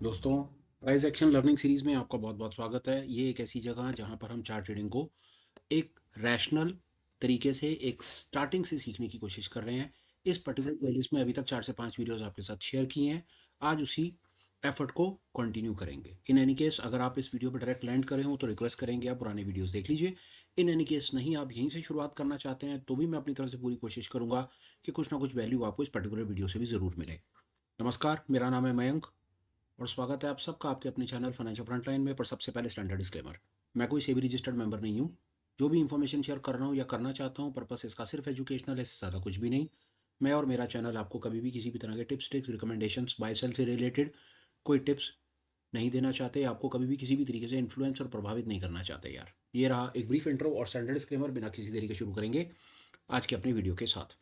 दोस्तों, price action learning series में आपका बहुत बहुत स्वागत है। ये एक ऐसी जगह है जहां पर हम चार्ट ट्रेडिंग को एक रैशनल तरीके से एक स्टार्टिंग से सीखने की कोशिश कर रहे हैं। इस पर्टिकुलर प्लेलिस्ट में अभी तक 4 से 5 वीडियोस आपके साथ शेयर किए हैं। आज उसी एफर्ट को कंटिन्यू करेंगे। इन एनी केस अगर आप इस वीडियो पर डायरेक्ट लैंड करे हो तो रिक्वेस्ट करेंगे आप पुराने वीडियोस देख लीजिए। इन एनी केस नहीं, आप यहीं से शुरुआत करना चाहते हैं तो भी मैं अपनी तरफ से पूरी कोशिश करूंगा कि कुछ ना कुछ वैल्यू आपको इस पर्टिकुलर वीडियो से भी ज़रूर मिले। नमस्कार, मेरा नाम है मयंक और स्वागत है आप सबका आपके अपने चैनल फाइनेंशियल फ्रंटलाइन में। पर सबसे पहले स्टैंडर्ड डिस्क्लेमर, मैं कोई सेबी रजिस्टर्ड मेंबर नहीं हूँ। जो भी इन्फॉर्मेशन शेयर कर रहा हूँ या करना चाहता हूँ, पर्पस इसका सिर्फ एजुकेशनल है, इससे ज़्यादा कुछ भी नहीं। मैं और मेरा चैनल आपको कभी भी किसी भी तरह के tips tricks recommendations buy sell से रिलेटेड कोई टिप्स नहीं देना चाहते। आपको कभी भी किसी भी तरीके से इन्फ्लुएंस और प्रभावित नहीं करना चाहते यार। ये रहा एक ब्रीफ इंट्रो और स्टैंडर्ड डिस्क्लेमर। बिना किसी देरी के शुरू करेंगे आज के अपने वीडियो के साथ।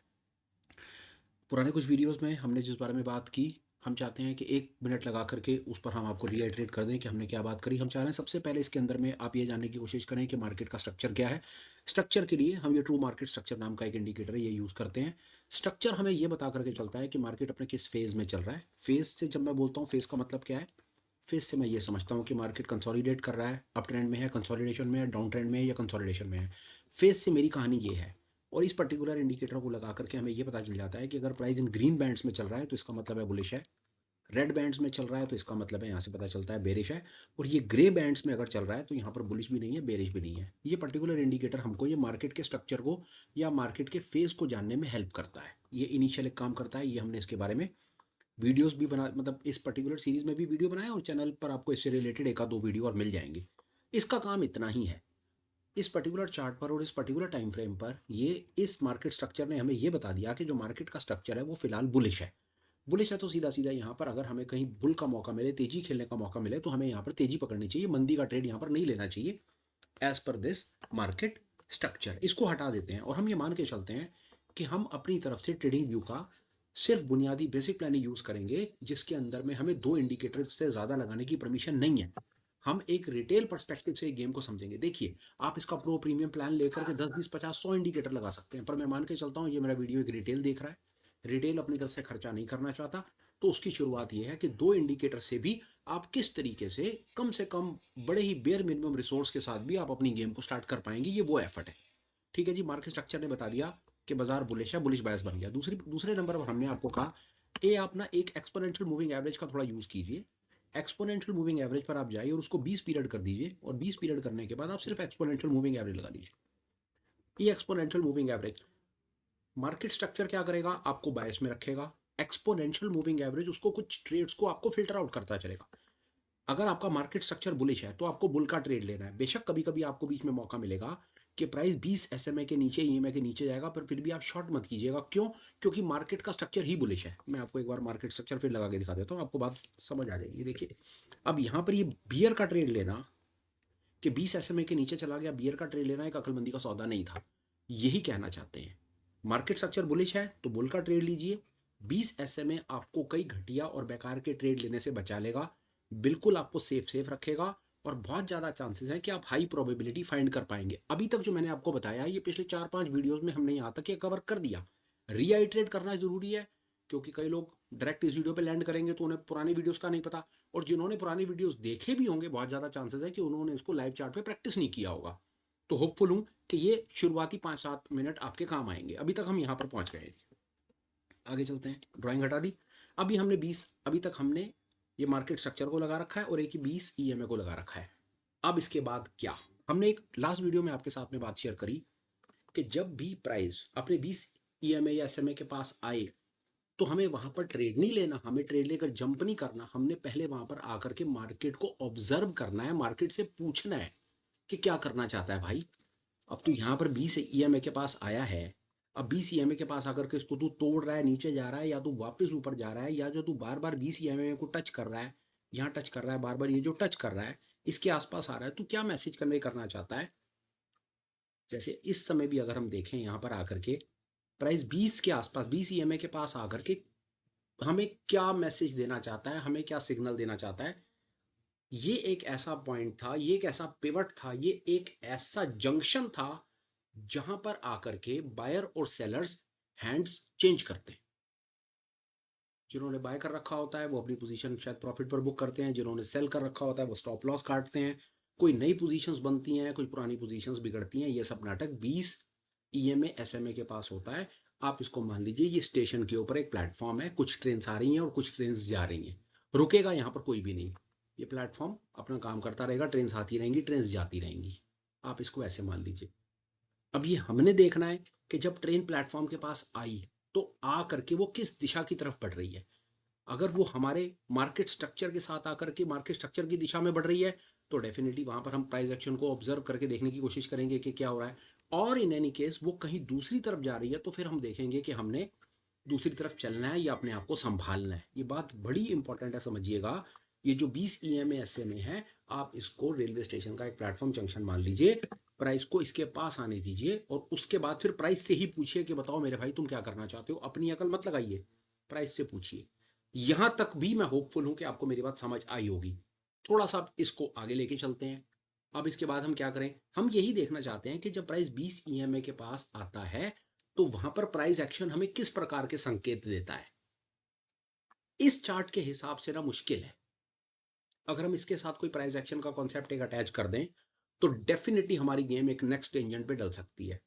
पुराने कुछ वीडियोस में हमने जिस बारे में बात की, हम चाहते हैं कि 1 मिनट लगा करके उस पर हम आपको रीआइट्रेट कर दें कि हमने क्या बात करी। हम चाह रहे हैं सबसे पहले इसके अंदर में आप ये जानने की कोशिश करें कि मार्केट का स्ट्रक्चर क्या है। स्ट्रक्चर के लिए हम ये ट्रू मार्केट स्ट्रक्चर नाम का एक इंडिकेटर है, ये यूज़ करते हैं। स्ट्रक्चर हमें ये बता करके चलता है कि मार्केट अपने किस फेज़ में चल रहा है। फेज़ से जब मैं बोलता हूँ, फेज़ का मतलब क्या है? फेज़ से मैं ये समझता हूँ कि मार्केट कंसोलिडेट कर रहा है, अप ट्रेंड में है, कंसोलिडेशन में है, डाउन ट्रेंड में है या कंसोलिडेशन में है। फेज़ से मेरी कहानी ये है। और इस पर्टिकुलर इंडिकेटर को लगा करके हमें ये पता चल जाता है कि अगर प्राइस इन ग्रीन बैंड्स में चल रहा है तो इसका मतलब है बुलिश है, रेड बैंड्स में चल रहा है तो इसका मतलब है, यहाँ से पता चलता है, बेरिश है। और ये ग्रे बैंड्स में अगर चल रहा है तो यहाँ पर बुलिश भी नहीं है, बेरिश भी नहीं है। ये पर्टिकुलर इंडिकेटर हमको ये मार्केट के स्ट्रक्चर को या मार्केट के फेस को जानने में हेल्प करता है। ये इनिशियल एक काम करता है। ये हमने इसके बारे में वीडियोस भी बना, मतलब इस पर्टिकुलर सीरीज में भी वीडियो बनाया और चैनल पर आपको इससे रिलेटेड एक आध दो वीडियो और मिल जाएंगे। इसका काम इतना ही है। इस पर्टिकुलर चार्ट पर और इस पर्टिकुलर टाइम फ्रेम पर ये इस मार्केट स्ट्रक्चर ने हमें ये बता दिया कि जो मार्केट का स्ट्रक्चर है वो फिलहाल बुलिश है। बुलिश है तो सीधा सीधा यहाँ पर अगर हमें कहीं बुल का मौका मिले, तेजी खेलने का मौका मिले, तो हमें यहाँ पर तेजी पकड़नी चाहिए, मंदी का ट्रेड यहाँ पर नहीं लेना चाहिए as per this market structure. इसको हटा देते हैं और हम ये मान के चलते हैं कि हम अपनी तरफ से ट्रेडिंग व्यू का सिर्फ बुनियादी बेसिक प्लानिंग यूज करेंगे, जिसके अंदर में हमें 2 इंडिकेटर से ज्यादा लगाने की परमिशन नहीं है। हम एक रिटेल पर्सपेक्टिव से गेम को समझेंगे। देखिए, आप इसका प्रो प्रीमियम प्लान लेकर के 10, 20, 50, 100 इंडिकेटर लगा सकते हैं, पर मैं मान के चलता हूँ ये मेरा वीडियो एक रिटेल देख रहा है, रिटेल अपनी तरफ से खर्चा नहीं करना चाहता। तो उसकी शुरुआत ये है कि 2 इंडिकेटर से भी आप किस तरीके से कम बड़े ही बेयर मिनिमम रिसोर्स के साथ भी आप अपनी गेम को स्टार्ट कर पाएंगे, ये वो एफर्ट है। ठीक है जी, मार्केट स्ट्रक्चर ने बता दिया कि बाजार बुलिश है, बुलिश बायस बन गया। दूसरे नंबर पर हमने आपको कहा कि आप ना एक एक्सपोनेंशियल मूविंग एवरेज का थोड़ा यूज कीजिए। एक्सपोनेंशियल मूविंग एवरेज पर आप जाइए और उसको 20 पीरियड कर दीजिए और 20 पीरियड करने के बाद आप सिर्फ एक्सपोनेंशियल मूविंग एवरेज लगा दीजिए। ये exponential moving average market structure क्या करेगा, आपको बायस में रखेगा। एक्सपोनेंशियल मूविंग एवरेज उसको कुछ ट्रेड्स को आपको फिल्टर आउट करता चलेगा। अगर आपका मार्केट स्ट्रक्चर बुलिश है तो आपको बुल का ट्रेड लेना है। बेशक कभी कभी आपको बीच में मौका मिलेगा कि प्राइस 20 एसएमए के नीचे, ईएमए के नीचे जाएगा, पर फिर भी आप शॉर्ट मत कीजिएगा। क्यों? क्योंकि मार्केट का स्ट्रक्चर ही बुलिश है। मैं आपको एक बार मार्केट स्ट्रक्चर फिर लगा के दिखा देता हूँ, आपको बात समझ आ जाएगी। देखिए, अब यहाँ पर ये बियर का ट्रेड लेना कि 20 एसएमए के नीचे चला गया, बियर का ट्रेड लेना एक अकलमंदी का सौदा नहीं था, यही कहना चाहते हैं। मार्केट स्ट्रक्चर बुलिश है तो बुल का ट्रेड लीजिए। 20 एसएमए आपको कई घटिया और बेकार के ट्रेड लेने से बचा लेगा, बिल्कुल आपको सेफ रखेगा और बहुत ज़्यादा चांसेस हैं कि आप हाई प्रोबेबिलिटी फाइंड कर पाएंगे। अभी तक जो मैंने आपको बताया ये पिछले 4-5 वीडियोस में हमने यहाँ तक ये कवर कर दिया। रीआइट्रेट करना जरूरी है क्योंकि कई लोग डायरेक्ट इस वीडियो पे लैंड करेंगे तो उन्हें पुरानी वीडियोस का नहीं पता, और जिन्होंने पुरानी वीडियोस देखे भी होंगे बहुत ज़्यादा चांसेस है कि उन्होंने इसको लाइव चार्ट पे प्रैक्टिस नहीं किया होगा। तो होपफुल हूँ कि ये शुरुआती 5-7 मिनट आपके काम आएंगे। अभी तक हम यहाँ पर पहुँच गए। आगे चलते हैं, ड्राइंग हटा दी। अभी हमने 20, अभी तक हमने ये मार्केट स्ट्रक्चर को लगा रखा है और एक ही 20 ईएमए को लगा रखा है। अब इसके बाद क्या, हमने एक लास्ट वीडियो में आपके साथ में बात शेयर करी कि जब भी प्राइस अपने 20 ईएमए या एसएमए के पास आए तो हमें वहां पर ट्रेड नहीं लेना, हमें ट्रेड लेकर जंप नहीं करना, हमने पहले वहां पर आकर के मार्केट को ऑब्जर्व करना है, मार्केट से पूछना है कि क्या करना चाहता है भाई। अब तो यहाँ पर 20 ईएमए के पास आया है, अब 20 ईएमए के पास आकर के इसको तू तोड़ रहा है, नीचे जा रहा है, या तो वापस ऊपर जा रहा है, या जो तू बार बार 20 ईएमए को टच कर रहा है, यहाँ टच कर रहा है बार बार, ये जो टच कर रहा है इसके आसपास आ रहा है, तू क्या मैसेज कन्वे करना चाहता है। जैसे इस समय भी अगर हम देखें यहाँ पर आकर के प्राइस 20 के आसपास, 20 ईएमए के पास आकर के हमें क्या मैसेज देना चाहता है, हमें क्या सिग्नल देना चाहता है। ये एक ऐसा पॉइंट था, ये एक ऐसा पिवट था, ये एक ऐसा जंक्शन था जहां पर आकर के बायर और सेलर्स हैंड्स चेंज करते हैं। जिन्होंने बाय कर रखा होता है वो अपनी पोजीशन शायद प्रॉफिट पर बुक करते हैं, जिन्होंने सेल कर रखा होता है वो स्टॉप लॉस काटते हैं, कोई नई पोजीशंस बनती हैं, कोई पुरानी पोजीशंस बिगड़ती हैं। ये सब नाटक 20 ईएमए एसएमए के पास होता है। आप इसको मान लीजिए ये स्टेशन के ऊपर एक प्लेटफॉर्म है, कुछ ट्रेन आ रही हैं और कुछ ट्रेन जा रही हैं, रुकेगा यहाँ पर कोई भी नहीं। ये प्लेटफॉर्म अपना काम करता रहेगा, ट्रेन आती रहेंगी, ट्रेन जाती रहेंगी, आप इसको ऐसे मान लीजिए। अब ये हमने देखना है कि जब ट्रेन प्लेटफॉर्म के पास आई तो आ करके वो किस दिशा की तरफ बढ़ रही है। अगर वो हमारे मार्केट स्ट्रक्चर के साथ आकर के मार्केट स्ट्रक्चर की दिशा में बढ़ रही है तो डेफिनेटली वहां पर हम प्राइस एक्शन को ऑब्जर्व करके देखने की कोशिश करेंगे कि क्या हो रहा है। और इन एनी केस वो कहीं दूसरी तरफ जा रही है तो फिर हम देखेंगे कि हमने दूसरी तरफ चलना है या अपने आप को संभालना है। ये बात बड़ी इंपॉर्टेंट है, समझिएगा। ये जो 20 ईएमए एसएमए है, आप इसको रेलवे स्टेशन का एक प्लेटफॉर्म जंक्शन मान लीजिए, प्राइस को इसके पास आने दीजिए और उसके बाद फिर प्राइस से ही पूछिए कि बताओ मेरे भाई तुम क्या करना चाहते हो। अपनी अकल मत लगाइए, प्राइस से पूछिए। यहां तक भी मैं होपफुल हूं कि आपको मेरी बात समझ आई होगी। थोड़ा सा इसको आगे लेके चलते हैं। अब इसके बाद हम क्या करें, हम यही देखना चाहते हैं कि जब प्राइस 20 ईएमए के पास आता है तो वहां पर प्राइस एक्शन हमें किस प्रकार के संकेत देता है। इस चार्ट के हिसाब से ना मुश्किल है। अगर हम इसके साथ कोई प्राइस एक्शन का कॉन्सेप्ट एक अटैच कर दें तो डेफिनेटली हमारी गेम एक नेक्स्ट टेंजेंट पे डल सकती है।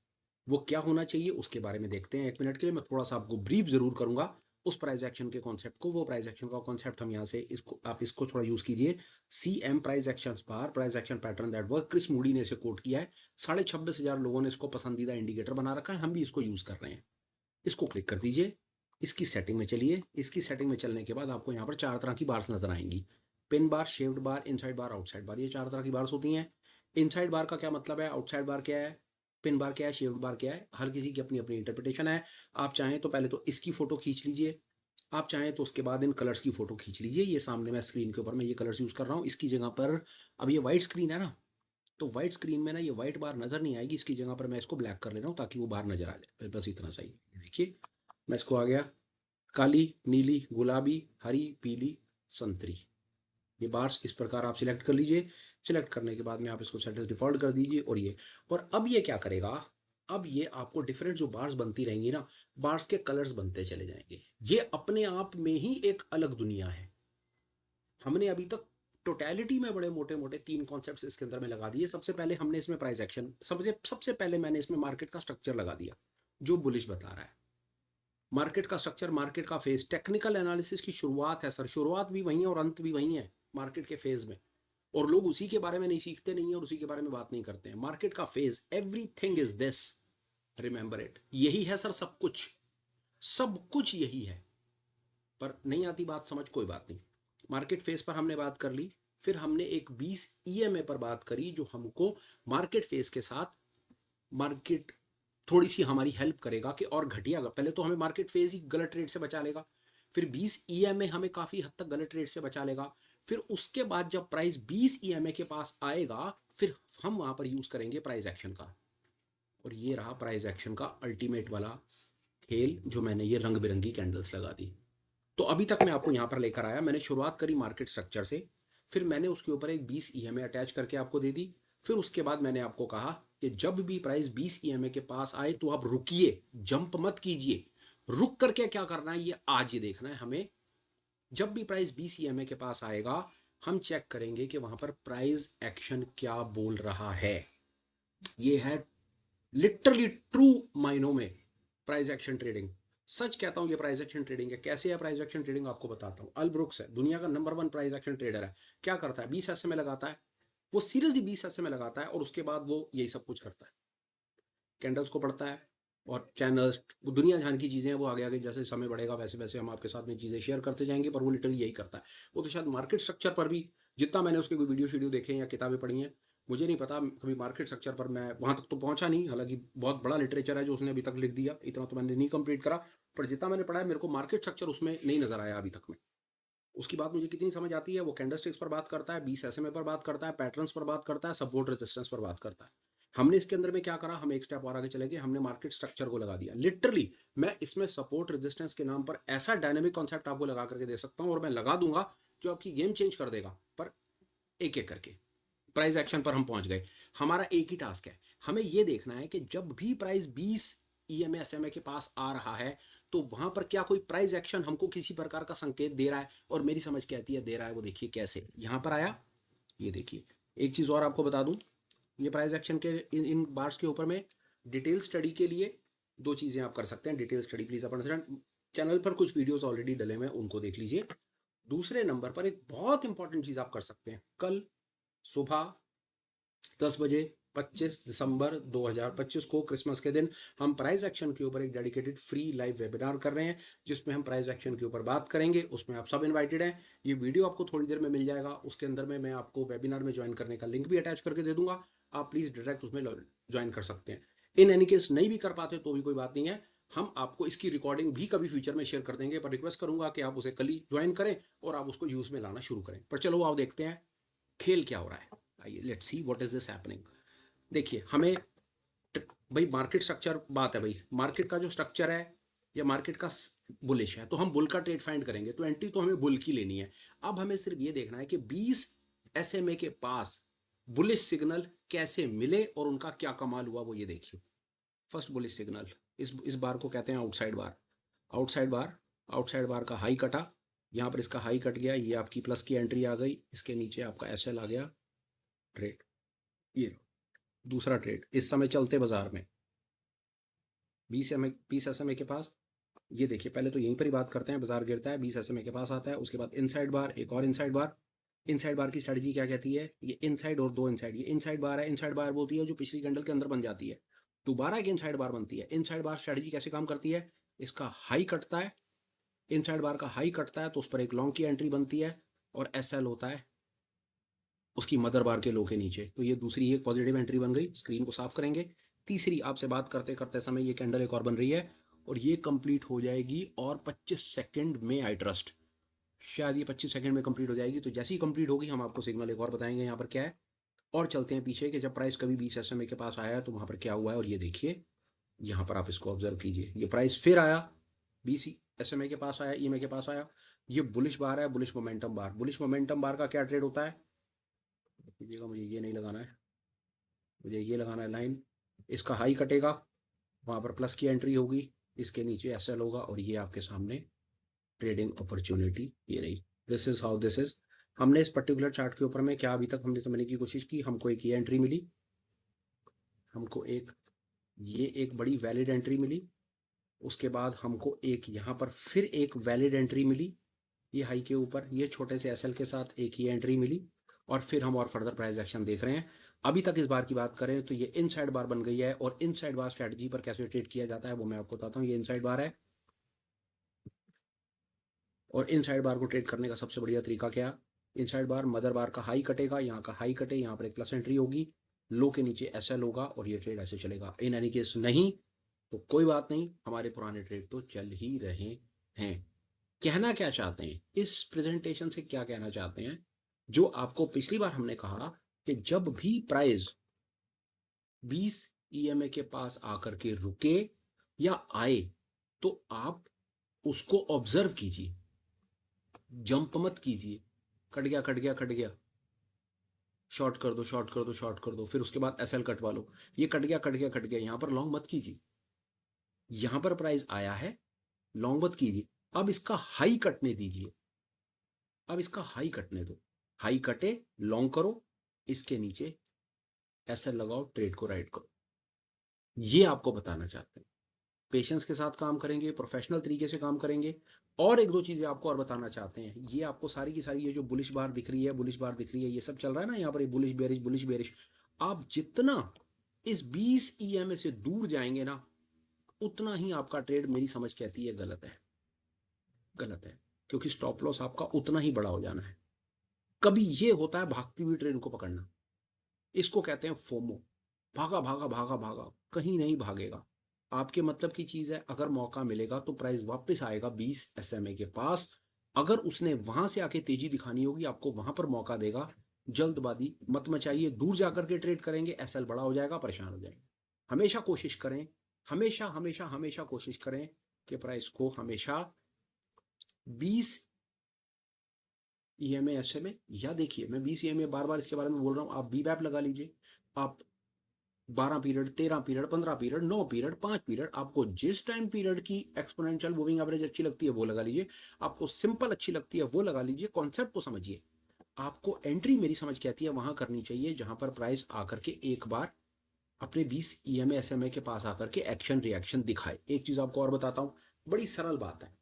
वो क्या होना चाहिए उसके बारे में देखते हैं। 1 मिनट के लिए मैं थोड़ा सा आपको ब्रीफ जरूर करूंगा उस प्राइस एक्शन के कॉन्सेप्ट को। वो प्राइस एक्शन का कॉन्सेप्ट हम यहाँ से इसको आप इसको थोड़ा यूज कीजिए। CM price action bar, price action pattern that work. Chris Moody ने इसे कोट किया है। 26,500 लोगों ने इसको पसंदीदा इंडिकेटर बना रखा है, हम भी इसको यूज कर रहे हैं। इसको क्लिक कर दीजिए, इसकी सेटिंग में चलिए। इसकी सेटिंग में चलने के बाद आपको यहाँ पर 4 तरह की बार्स नजर आएंगी। पिन बार, शेप्ड बार, इनसाइड बार, आउटसाइड बार। ये 4 तरह की बार्स होती हैं। इनसाइड बार का क्या मतलब है, आउटसाइड बार क्या है, पिन बार क्या है, शेप्ड बार क्या है, हर किसी की अपनी अपनी इंटरप्रिटेशन है। आप चाहें तो पहले तो इसकी फोटो खींच लीजिए, आप चाहें तो उसके बाद इन कलर्स की फोटो खींच लीजिए। ये सामने मैं स्क्रीन के ऊपर मैं ये कलर्स यूज कर रहा हूँ। इसकी जगह पर अब ये व्हाइट स्क्रीन है ना, तो व्हाइट स्क्रीन में ना ये व्हाइट बार नजर नहीं आएगी। इसकी जगह पर मैं इसको ब्लैक कर ले रहा हूँ ताकि वो बार नजर आ जाए। बस इतना सही। देखिए मैं इसको आ गया, काली, नीली, गुलाबी, हरी, पीली, संतरी। ये बार्स इस प्रकार आप सिलेक्ट कर लीजिए। सिलेक्ट करने के बाद में आप इसको सेट एज डिफॉल्ट कर दीजिए। और अब ये क्या करेगा, अब ये आपको डिफरेंट जो बार्स बनती रहेंगी ना, बार्स के कलर्स बनते चले जाएंगे। ये अपने आप में ही एक अलग दुनिया है। हमने अभी तक टोटलिटी में बड़े मोटे मोटे 3 कॉन्सेप्ट्स इसके अंदर में लगा दिए। सबसे पहले हमने इसमें प्राइस एक्शन, सबसे पहले मैंने इसमें मार्केट का स्ट्रक्चर लगा दिया जो बुलिश बता रहा है। मार्केट का स्ट्रक्चर, मार्केट का फेज, टेक्निकल एनालिसिस की शुरुआत है सर। शुरुआत भी वही है और अंत भी वही है मार्केट के फेज में। और लोग उसी के बारे में नहीं सीखते नहीं है और उसी के बारे में बात नहीं करते हैं। मार्केट का phase, everything is this, remember it. यही है सर सब कुछ, सब कुछ यही है। पर नहीं आती बात समझ, कोई बात नहीं। मार्केट फेज पर हमने बात कर ली। फिर हमने एक 20 ईएमए पर बात करी जो हमको मार्केट फेज के साथ मार्केट थोड़ी सी हमारी हेल्प करेगा कि और घटिया। पहले तो हमें मार्केट फेज ही गलत रेट से बचा लेगा, फिर 20 ईएमए हमें काफी हद तक गलत रेट से बचा लेगा। फिर उसके बाद जब प्राइस 20 ईएमए के पास आएगा फिर हम वहां पर यूज करेंगे प्राइस एक्शन का। और ये रहा प्राइस एक्शन का अल्टीमेट वाला खेल जो मैंने ये रंग बिरंगी कैंडल्स लगा दी। तो अभी तक मैं आपको यहां पर लेकर आया। मैंने शुरुआत करी मार्केट स्ट्रक्चर से, फिर मैंने उसके ऊपर एक 20 ईएमए अटैच करके आपको दे दी। फिर उसके बाद मैंने आपको कहा कि जब भी प्राइस 20 ईएमए के पास आए तो आप रुकिए, जंप मत कीजिए। रुक करके क्या करना है ये आज ही देखना है हमें। जब भी प्राइस 20 ईएमए के पास आएगा हम चेक करेंगे कि वहां पर प्राइस एक्शन क्या बोल रहा है। ये है लिटरली ट्रू मायनों में प्राइस एक्शन ट्रेडिंग। सच कहता हूं ये प्राइस एक्शन ट्रेडिंग है। कैसे है प्राइस एक्शन ट्रेडिंग आपको बताता हूं। अल ब्रुक्स है, दुनिया का नंबर 1 प्राइस एक्शन ट्रेडर है। क्या करता है, 20 एसएमए लगाता है। वो सीरियसली 20 एसएमए लगाता है और उसके बाद वो यही सब कुछ करता है। कैंडल्स को पढ़ता है और चैनल्स, वो दुनिया जहान की चीज़ें हैं वो आगे आगे जैसे समय बढ़ेगा वैसे वैसे हम आपके साथ में चीज़ें शेयर करते जाएंगे। पर वो लिटरली यही करता है। वो तो शायद मार्केट स्ट्रक्चर पर भी, जितना मैंने उसके कोई वीडियो देखे हैं या किताबें पढ़ी हैं, मुझे नहीं पता कभी मार्केट स्ट्रक्चर पर मैं वहाँ तक तो पहुँचा नहीं। हालांकि बहुत बड़ा लिटरेचर है जो उसने अभी तक लिख दिया, इतना तो मैंने नहीं कंप्लीट करा। पर जितना मैंने पढ़ा है मेरे को मार्केट स्ट्रक्चर उसमें नहीं नजर आया अभी तक में। उसकी बात मुझे कितनी समझ आती है, वो कैंडलस्टिक्स पर बात करता है, 20 एसएमए पर बात करता है, पैटर्न्स पर बात करता है, सपोर्ट रेजिस्टेंस पर बात करता है। हमने इसके अंदर में क्या करा, हम एक स्टेप और आगे चले गए, हमने मार्केट स्ट्रक्चर को लगा दिया। लिटरली मैं इसमें सपोर्ट रेजिस्टेंस के नाम पर ऐसा डायनेमिक कॉन्सेप्ट आपको लगा करके दे सकता हूं और मैं लगा दूंगा जो आपकी गेम चेंज कर देगा। पर एक एक करके प्राइस एक्शन पर हम पहुंच गए। हमारा एक ही टास्क है, हमें यह देखना है कि जब भी प्राइस 20 ईएमए एसएमए के पास आ रहा है तो वहां पर क्या कोई प्राइस एक्शन हमको किसी प्रकार का संकेत दे रहा है, और मेरी समझ कहती है दे रहा है। वो देखिए कैसे यहां पर आया, ये देखिए। एक चीज और आपको बता दूं, ये प्राइस एक्शन के इन बार्स के ऊपर में डिटेल स्टडी के लिए दो चीजें आप कर सकते हैं। डिटेल स्टडी प्लीज अपना चैनल पर कुछ वीडियोस ऑलरेडी डले हुए हैं, उनको देख लीजिए। दूसरे नंबर पर एक बहुत इंपॉर्टेंट चीज आप कर सकते हैं, कल सुबह 10 बजे 25 दिसंबर 2025 को क्रिसमस के दिन हम प्राइस एक्शन के ऊपर एक डेडिकेटेड फ्री लाइव वेबिनार कर रहे हैं, जिसमें हम प्राइस एक्शन के ऊपर बात करेंगे। उसमें आप सब इनवाइटेड हैं। ये वीडियो आपको थोड़ी देर में मिल जाएगा, उसके अंदर में मैं आपको वेबिनार में ज्वाइन करने का लिंक भी अटैच करके दे दूंगा। आप प्लीज डायरेक्ट उसमें ज्वाइन कर सकते हैं। इन एनी केस नहीं भी कर पाते तो भी कोई बात नहीं है, हम आपको इसकी रिकॉर्डिंग भी कभी फ्यूचर में शेयर कर देंगे, पर रिक्वेस्ट करूंगा कि आप उसे कल ही ज्वाइन करें और आप उसको यूज में लाना शुरू करें। पर चलो आओ देखते हैं खेल क्या हो रहा है। आइए let's see what is this happening. देखिए हमें भाई मार्केट स्ट्रक्चर बात है, भाई मार्केट का जो स्ट्रक्चर है या मार्केट का बुलिश है, तो हम बुल का ट्रेड फाइंड करेंगे, तो एंट्री तो हमें बुल की लेनी है। अब हमें सिर्फ ये देखना है कि 20 एसएमए के पास बुलिश सिग्नल कैसे मिले और उनका क्या कमाल हुआ, वो ये देखिए। फर्स्ट बुलिश सिग्नल, इस बार को कहते हैं आउटसाइड बार। आउटसाइड बार, आउटसाइड बार का हाई कटा, यहाँ पर इसका हाई कट गया, ये आपकी प्लस की एंट्री आ गई, इसके नीचे आपका एसएल आ गया, ट्रेड। ये दूसरा ट्रेड इस समय चलते बाजार में 20 एसएमए के पास। ये देखिए पहले तो यहीं पर ही बात करते हैं, बाजार गिरता है 20 एसएमए के पास आता है, उसके बाद इनसाइड बार, एक और इनसाइड बार। इनसाइड बार की स्ट्रेटजी क्या कहती है, ये इनसाइड और दो इनसाइड, ये इनसाइड बार है। इनसाइड बार बोलती है जो पिछली कैंडल के अंदर बन जाती है, दोबारा एक इनसाइड बार बनती है। इनसाइड बार स्ट्रेटजी कैसे काम करती है, इसका हाई कटता है, इनसाइड बार का हाई कटता है तो उस पर एक लॉन्ग की एंट्री बनती है, और एसएल होता है उसकी मदर बार के लो के नीचे। तो ये दूसरी एक पॉजिटिव एंट्री बन गई। स्क्रीन को साफ करेंगे। तीसरी, आपसे बात करते करते समय ये कैंडल एक और बन रही है, और ये कंप्लीट हो जाएगी और 25 सेकंड में, आई ट्रस्ट शायद ये 25 सेकंड में कंप्लीट हो जाएगी। तो जैसे ही कंप्लीट होगी हम आपको सिग्नल एक और बताएंगे यहाँ पर क्या है। और चलते हैं पीछे कि जब प्राइस कभी 20 एसएमए के पास आया है तो वहां पर क्या हुआ है, और ये देखिए यहाँ पर आप इसको ऑब्जर्व कीजिए। ये प्राइस फिर आया 20 एसएमए के पास आया, ईएमए के पास आया। ये बुलिश बार है, बुलिश मोमेंटम बार। बुलिश मोमेंटम बार का क्या ट्रेड होता है, कीजिएगा, मुझे ये नहीं लगाना है, मुझे ये लगाना है लाइन। इसका हाई कटेगा, वहां पर प्लस की एंट्री होगी, इसके नीचे एसएल होगा, और ये आपके सामने ट्रेडिंग अपॉर्चुनिटी ये रही। This is how this is. हमने इस पर्टिकुलर चार्ट के ऊपर में क्या अभी तक हमने समझने की कोशिश की, हमको एक ये एंट्री मिली, हमको एक ये एक बड़ी वैलिड एंट्री मिली, उसके बाद हमको एक यहाँ पर फिर एक वैलिड एंट्री मिली, ये हाई के ऊपर ये छोटे से एसएल के साथ एक ये एंट्री मिली, और फिर हम और फर्दर प्राइस एक्शन देख रहे हैं। अभी तक इस बार की बात करें तो ये इनसाइड बार बन गई है, और इनसाइड बार स्ट्रेटजी पर कैसे ट्रेड किया जाता है वो मैं आपको बताता हूँ। ये इनसाइड बार है, और इनसाइड बार को ट्रेड करने का सबसे बढ़िया तरीका क्या, इनसाइड बार मदर बार का हाई कटेगा, यहाँ का हाई कटे, यहाँ पर एक प्लस एंट्री होगी, लो के नीचे एसएल होगा, और ये ट्रेड ऐसे चलेगा। इन एनी केस नहीं तो कोई बात नहीं, हमारे पुराने ट्रेड तो चल ही रहे हैं। कहना क्या चाहते हैं इस प्रेजेंटेशन से, क्या कहना चाहते हैं, जो आपको पिछली बार हमने कहा कि जब भी प्राइस 20 ईएमए के पास आकर के रुके या आए तो आप उसको ऑब्जर्व कीजिए, जंप मत कीजिए। कट गया कट गया कट गया, शॉर्ट कर दो शॉर्ट कर दो शॉर्ट कर दो, फिर उसके बाद एसएल कटवा लो। ये कट गया कट गया कट गया, यहां पर लॉन्ग मत कीजिए। यहां पर प्राइस आया है, लॉन्ग मत कीजिए। अब इसका हाई कटने दीजिए, अब इसका हाई कटने दो, हाई कटे लॉन्ग करो, इसके नीचे एसएल लगाओ, ट्रेड को राइट करो। ये आपको बताना चाहते हैं। पेशेंस के साथ काम करेंगे, प्रोफेशनल तरीके से काम करेंगे। और एक दो चीजें आपको और बताना चाहते हैं। ये आपको सारी की सारी ये जो बुलिश बार दिख रही है, बुलिश बार दिख रही है, ये सब चल रहा है ना यहाँ पर, ये बुलिश बेरिश बुलिश बेरिश। आप जितना इस 20 ईएमए से दूर जाएंगे ना, उतना ही आपका ट्रेड, मेरी समझ कहती है, गलत है, गलत है। क्योंकि स्टॉप लॉस आपका उतना ही बड़ा हो जाना है। कभी ये होता है भागती हुई ट्रेन को पकड़ना, इसको कहते हैं फोमो। भागा भागा भागा भागा, कहीं नहीं भागेगा। आपके मतलब की चीज है, अगर मौका मिलेगा तो प्राइस वापस आएगा 20 एसएमए के पास। अगर उसने वहां से आके तेजी दिखानी होगी, आपको वहां पर मौका देगा। जल्दबाजी मत मचाइए, दूर जाकर के ट्रेड करेंगे, एसएल बड़ा हो जाएगा, परेशान हो जाएंगे। हमेशा कोशिश करें, हमेशा हमेशा हमेशा कोशिश करें कि प्राइस को हमेशा 20 ईएमए एसएमए, या देखिए मैं 20 ईएमए बार बार इसके बारे में बोल रहा हूँ, आप बी बैप लगा लीजिए, आप 12 period, 13 period, 15 period, 9 period, 5 period, आपको जिस टाइम पीरियड की एक्सपोनेंशियल मूविंग एवरेज अच्छी लगती है वो लगा लीजिए, आपको सिंपल अच्छी लगती है वो लगा लीजिए, कॉन्सेप्ट को समझिए। आपको एंट्री मेरी समझ के आती है वहां करनी चाहिए जहां पर प्राइस आकर के एक बार अपने 20 ईएमए एसएमए के पास आकर के एक्शन रिएक्शन दिखाए। एक चीज आपको और बताता हूं, बड़ी सरल बात है।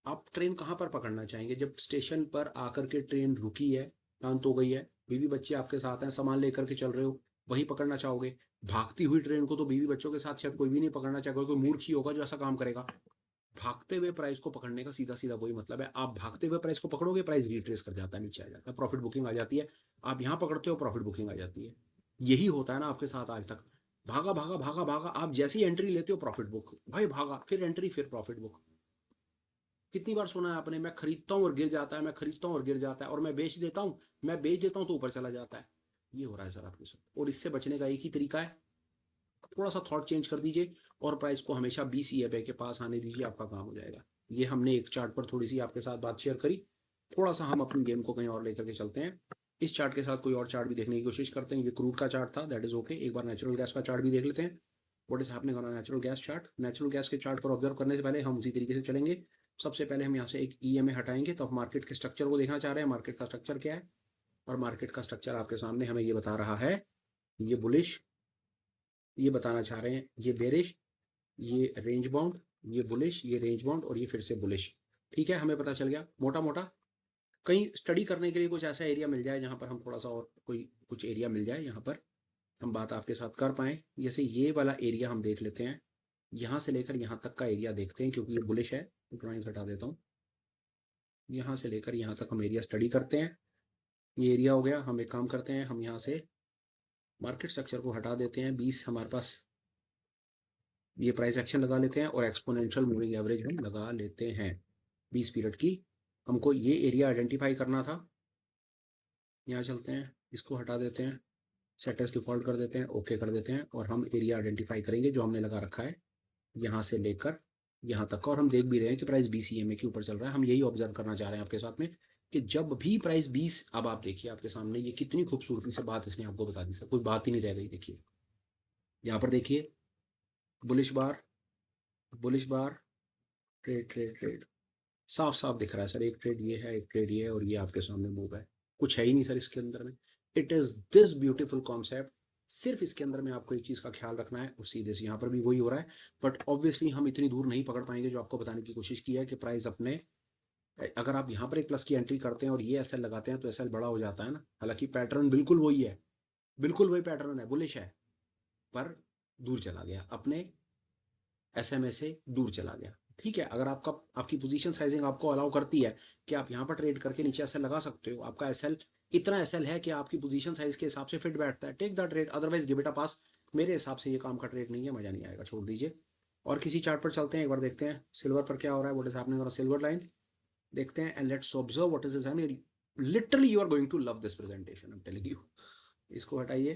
आप ट्रेन कहाँ पर पकड़ना चाहेंगे? जब स्टेशन पर आकर के ट्रेन रुकी है, शांत हो गई है, बीवी बच्चे आपके साथ हैं, सामान लेकर के चल रहे हो, वही पकड़ना चाहोगे? भागती हुई ट्रेन को तो बीवी बच्चों के साथ शायद कोई भी नहीं पकड़ना चाहेगा, कोई मूर्ख ही होगा जो ऐसा काम करेगा। भागते हुए प्राइस को पकड़ने का सीधा सीधा वही मतलब है, आप भागते हुए प्राइस को पकड़ोगे, प्राइस रिट्रेस कर जाता है, नीचे आ जाता है, प्रॉफिट बुकिंग आ जाती है। आप यहाँ पकड़ते हो, प्रॉफिट बुकिंग आ जाती है। यही होता है ना आपके साथ आज तक। भागा भागा भागा भागा, आप जैसी एंट्री लेते हो प्रॉफिट बुक, भाई भागा, फिर एंट्री, फिर प्रॉफिट बुक। कितनी बार सुना है आपने, मैं खरीदता हूँ और गिर जाता है, मैं खरीदता हूँ और गिर जाता है, और मैं बेच देता हूँ, मैं बेच देता हूँ तो ऊपर चला जाता है। ये हो रहा है सर आपके साथ, और इससे बचने का एक ही तरीका है, थोड़ा सा थॉट चेंज कर दीजिए और प्राइस को हमेशा 20 ईएमए के पास आने दीजिए, आपका काम हो जाएगा। ये हमने एक चार्ट पर थोड़ी सी आपके साथ बात शेयर करी, थोड़ा सा हम अपनी गेम को कहीं और लेकर के चलते हैं। इस चार्ट के साथ कोई और चार्ट भी देखने की कोशिश करते हैं। ये क्रूड का चार्ट था, दैट इज ओके। एक बार नेचुरल गैस का चार्ट भी देख लेते हैं। What is happening on natural gas chart? Natural gas के चार्ट पर ऑब्जर्व करने से पहले हम उसी तरीके से चलेंगे। सबसे पहले हम यहाँ से एक ईएमए हटाएंगे, तो आप मार्केट के स्ट्रक्चर को देखना चाह रहे हैं, मार्केट का स्ट्रक्चर क्या है? और मार्केट का स्ट्रक्चर आपके सामने हमें ये बता रहा है, ये बुलिश, ये बताना चाह रहे हैं ये बेरिश, ये रेंज बाउंड, ये बुलिश, ये रेंज बाउंड, और ये फिर से बुलिश। ठीक है, हमें पता चल गया मोटा मोटा। कहीं स्टडी करने के लिए कुछ ऐसा एरिया मिल जाए जहां पर हम थोड़ा सा और कोई कुछ एरिया मिल जाए, यहाँ पर हम बात आपके साथ कर पाए। जैसे ये वाला एरिया हम देख लेते हैं, यहाँ से लेकर यहाँ तक का एरिया देखते हैं, क्योंकि ये बुलिश है, ड्राइंग हटा देता हूँ। यहाँ से लेकर यहाँ तक हम एरिया स्टडी करते हैं। ये एरिया हो गया। हम एक काम करते हैं, हम यहाँ से मार्केट स्ट्रक्चर को हटा देते हैं, 20 हमारे पास, ये प्राइस एक्शन लगा लेते हैं और एक्सपोनेंशियल मूविंग एवरेज हम लगा लेते हैं 20 पीरियड की। हमको ये एरिया आइडेंटिफाई करना था। यहाँ चलते हैं, इसको हटा देते हैं, सेट एज डिफॉल्ट कर देते हैं, ओके कर देते हैं, और हम एरिया आइडेंटिफाई करेंगे जो हमने लगा रखा है यहाँ से लेकर यहाँ तक का। और हम देख भी रहे हैं कि प्राइस 20 ईएमए के ऊपर चल रहा है। हम यही ऑब्जर्व करना चाह रहे हैं आपके साथ में कि जब भी प्राइस 20, अब आप देखिए आपके सामने ये कितनी खूबसूरती से बात इसने आपको बता दी सर, कोई बात ही नहीं रह गई। देखिए यहाँ पर देखिए, बुलिश बार, बुलिश बार, ट्रेड ट्रेड ट्रेड, साफ साफ दिख रहा है सर। एक ट्रेड ये है, एक ट्रेड ये है, और ये आपके सामने मूव है। कुछ है ही नहीं सर इसके अंदर में। It is this beautiful concept. सिर्फ इसके अंदर में आपको एक चीज का ख्याल रखना है, और सीधे से यहाँ पर भी वही हो रहा है। बट ऑब्वियसली हम इतनी दूर नहीं पकड़ पाएंगे जो आपको बताने की कोशिश की है कि प्राइस अपने, अगर आप यहाँ पर एक प्लस की एंट्री करते हैं और ये एसएल लगाते हैं तो एसएल बड़ा हो जाता है ना। हालांकि पैटर्न बिल्कुल वही है, बिल्कुल वही पैटर्न है, बुलिश है, पर दूर चला गया अपने एसएमए से, दूर चला गया। ठीक है, अगर आपका, आपकी पोजीशन साइजिंग आपको अलाउ करती है कि आप यहाँ पर ट्रेड करके नीचे एसएल लगा सकते हो, आपका एसएल इतना एसएल है कि आपकी पोजीशन साइज के हिसाब से फिट बैठता है, take the trade, otherwise give it a pass. मेरे हिसाब से ये काम का ट्रेड नहीं है, मजा नहीं आएगा, छोड़ दीजिए। और किसी चार्ट पर चलते हैं, एक बार देखते हैं सिल्वर पर क्या हो रहा है, what is happening on silver line. देखते हैं, and let's observe what is this. Literally you are going to love this presentation, I am telling you. इसको हटाइए,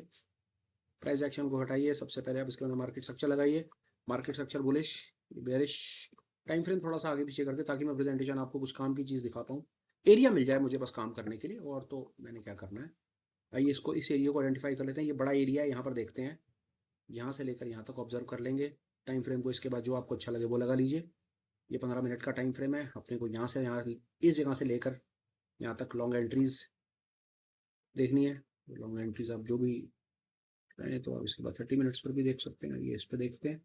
प्राइस एक्शन को हटाइए, सबसे पहले आप इसके अंदर मार्केट स्ट्रक्चर लगाइए। Market structure bullish, bearish, time frame थोड़ा सा आगे पीछे करके, ताकि मैं प्रेजेंटेशन आपको कुछ काम की चीज़ दिखा पाऊँ, एरिया मिल जाए मुझे बस काम करने के लिए, और तो मैंने क्या करना है। आइए इसको, इस एरिया को आइडेंटिफाई कर लेते हैं। ये बड़ा एरिया है, यहाँ पर देखते हैं, यहाँ से लेकर यहाँ तक ऑब्जर्व कर लेंगे टाइम फ्रेम को। इसके बाद जो आपको अच्छा लगे वो लगा लीजिए। ये 15 मिनट का टाइम फ्रेम है। अपने को यहाँ से यहाँ, इस जगह से लेकर यहाँ तक लॉन्ग एंट्रीज देखनी है। लॉन्ग एंट्रीज आप जो भी चाहें तो आप इसके बाद 30 मिनट्स पर भी देख सकते हैं। ये इस पर देखते हैं,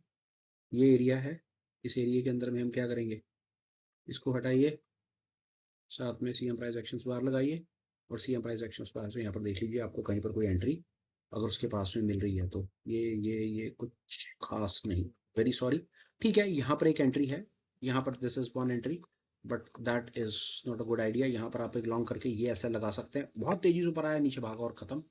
ये एरिया है। इस एरिया के अंदर में हम क्या करेंगे, इसको हटाइए, साथ में सीएम प्राइस एक्शन बार लगाइए, और सीएम प्राइस एक्शन बार से यहाँ पर देख लीजिए आपको कहीं पर कोई एंट्री अगर उसके पास में मिल रही है तो। ये कुछ खास नहीं, वेरी सॉरी। ठीक है, यहाँ पर एक एंट्री है, यहाँ पर this is one entry, but that is not a good idea. यहाँ पर आप एक लॉन्ग करके ये एसएल लगा सकते हैं। बहुत तेजी से ऊपर आया, नीचे भागा और खत्म।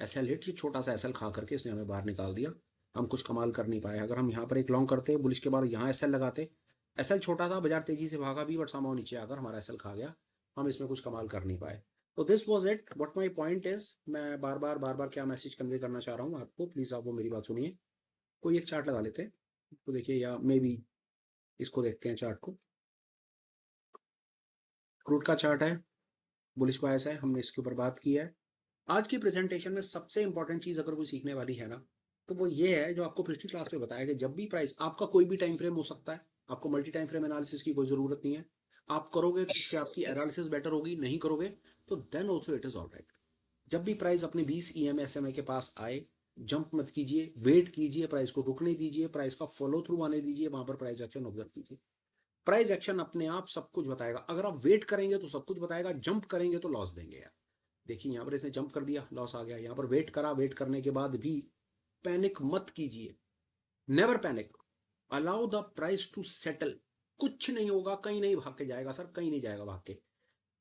एसएल हिट, ये छोटा सा एसएल खा करके इसने हमें बाहर निकाल दिया। हम कुछ कमाल कर नहीं पाए। अगर हम यहाँ पर एक लॉन्ग करते, बुलिश के बाद यहाँ एसएल लगाते, एसएल छोटा था, बाजार तेजी से भागा भी, बट समाव नीचे आकर हमारा एसएल खा गया। हम इसमें कुछ कमाल कर नहीं पाए। तो this was it, what my point is. मैं बार बार क्या मैसेज कन्वे करना चाह रहा हूँ आपको, प्लीज आप वो मेरी बात सुनिए। कोई एक चार्ट लगा लेते हैं तो देखिए, या मे बी इसको देखते हैं चार्ट को। क्रूड का चार्ट है, बुलिश बायस है, हमने इसके ऊपर बात की है। आज की प्रेजेंटेशन में सबसे इंपॉर्टेंट चीज अगर कोई सीखने वाली है ना, तो वो ये है जो आपको पिछली क्लास में बताया कि जब भी प्राइस आपका कोई भी टाइम फ्रेम हो सकता है, आपको मल्टी टाइम फ्रेम एनालिसिस की कोई जरूरत नहीं है। आप करोगे तो इससे आपकी एनालिसिस बेटर होगी, नहीं करोगे तो then also it is all right. जब भी प्राइस अपने 20 EMA SMA के पास आए, जंप मत कीजिए, वेट कीजिए, प्राइस को रुकने दीजिए, प्राइस का फॉलो थ्रू आने दीजिए, वहां पर प्राइस एक्शन ऑब्जर्व कीजिए। प्राइस एक्शन अपने आप सब कुछ बताएगा। अगर आप वेट करेंगे तो सब कुछ बताएगा, जंप करेंगे तो लॉस देंगे यार। देखिए यहाँ पर इसने जंप कर दिया, लॉस आ गया। यहाँ पर वेट करा, वेट करने के बाद भी पैनिक मत कीजिए, never panic, allow the price to settle. कुछ नहीं होगा, कहीं नहीं भाग के जाएगा सर, कहीं नहीं जाएगा भाग के।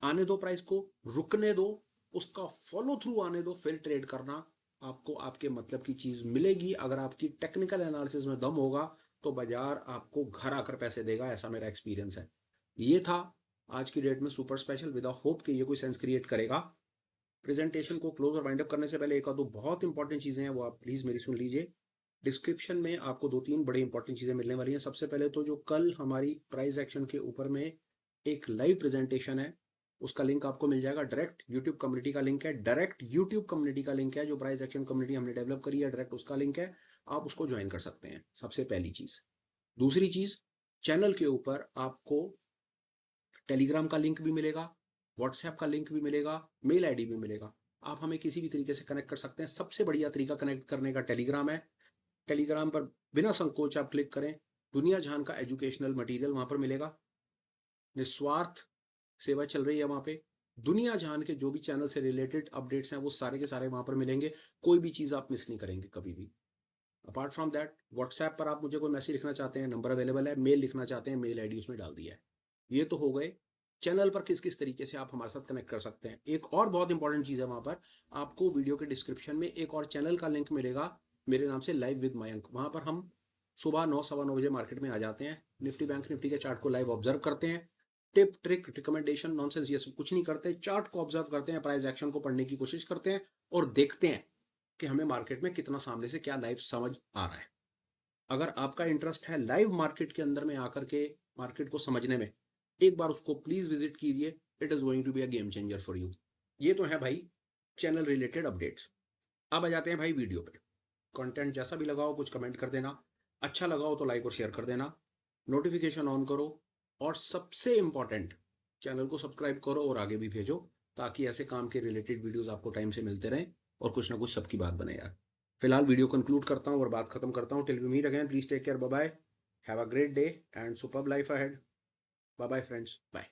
आने दो प्राइस को, रुकने दो, उसका फॉलो थ्रू आने दो, फिर ट्रेड करना। आपको आपके मतलब की चीज मिलेगी। अगर आपकी टेक्निकल एनालिसिस में दम होगा तो बाजार आपको घर आकर पैसे देगा, ऐसा मेरा एक्सपीरियंस है। ये था आज की डेट में सुपर स्पेशल, विद होप कि ये कोई सेंस क्रिएट करेगा। प्रेजेंटेशन को क्लोज और वाइंड अप करने से पहले एक और दो बहुत इंपॉर्टेंट चीजें हैं, वो आप प्लीज मेरी सुन लीजिए। डिस्क्रिप्शन में आपको दो तीन बड़ी इंपॉर्टेंट चीजें मिलने वाली हैं। सबसे पहले तो जो कल हमारी प्राइस एक्शन के ऊपर में एक लाइव प्रेजेंटेशन है, उसका लिंक आपको मिल जाएगा। डायरेक्ट यूट्यूब कम्युनिटी का लिंक है, डायरेक्ट यूट्यूब कम्युनिटी का लिंक है, जो प्राइस एक्शन कम्युनिटी हमने डेवलप करी है, डायरेक्ट उसका लिंक है। आप उसको ज्वाइन कर सकते हैं, सबसे पहली चीज। दूसरी चीज, चैनल के ऊपर आपको टेलीग्राम का लिंक भी मिलेगा, व्हाट्सएप का लिंक भी मिलेगा, मेल आईडी भी मिलेगा। आप हमें किसी भी तरीके से कनेक्ट कर सकते हैं। सबसे बढ़िया तरीका कनेक्ट करने का टेलीग्राम है। टेलीग्राम पर बिना संकोच आप क्लिक करें, दुनिया जहान का एजुकेशनल मटेरियल वहां पर मिलेगा। निस्वार्थ सेवा चल रही है वहां पे। दुनिया जहान के जो भी चैनल से रिलेटेड अपडेट्स हैं वो सारे के सारे वहां पर मिलेंगे। कोई भी चीज आप मिस नहीं करेंगे कभी भी। अपार्ट फ्रॉम दैट, व्हाट्सएप पर आप मुझे कोई मैसेज लिखना चाहते हैं, नंबर अवेलेबल है। मेल लिखना चाहते हैं, मेल आईडी उसमें डाल दिया है। ये तो हो गए चैनल पर किस किस तरीके से आप हमारे साथ कनेक्ट कर सकते हैं। एक और बहुत इंपॉर्टेंट चीज़ है, वहां पर आपको वीडियो के डिस्क्रिप्शन में एक और चैनल का लिंक मिलेगा, मेरे नाम से लाइव विद मयंक। वहां पर हम सुबह 9 सवा 9 बजे मार्केट में आ जाते हैं, निफ्टी बैंक निफ्टी के चार्ट को लाइव ऑब्जर्व करते हैं। टिप ट्रिक रिकमेंडेशन नॉनसेंस ये सब कुछ नहीं करते, चार्ट को ऑब्जर्व करते हैं, प्राइस एक्शन को पढ़ने की कोशिश करते हैं और देखते हैं कि हमें मार्केट में कितना सामने से क्या लाइव समझ आ रहा है। अगर आपका इंटरेस्ट है लाइव मार्केट के अंदर में आकर के मार्केट को समझने में, एक बार उसको प्लीज विजिट कीजिए। It is going to be a game changer for you. ये तो है भाई चैनल रिलेटेड अपडेट्स। अब आ जाते हैं भाई वीडियो पे। कंटेंट जैसा भी लगाओ कुछ कमेंट कर देना, अच्छा लगा हो तो लाइक और शेयर कर देना, नोटिफिकेशन ऑन करो, और सबसे इंपॉर्टेंट, चैनल को सब्सक्राइब करो और आगे भी भेजो, ताकि ऐसे काम के रिलेटेड वीडियोस आपको टाइम से मिलते रहें और कुछ ना कुछ सबकी बात बने यार। फिलहाल वीडियो कंक्लूड करता हूँ और बात खत्म करता हूँ। Till we meet again, please take care, bye bye, have a great day and superb life ahead. Bye bye friends, bye.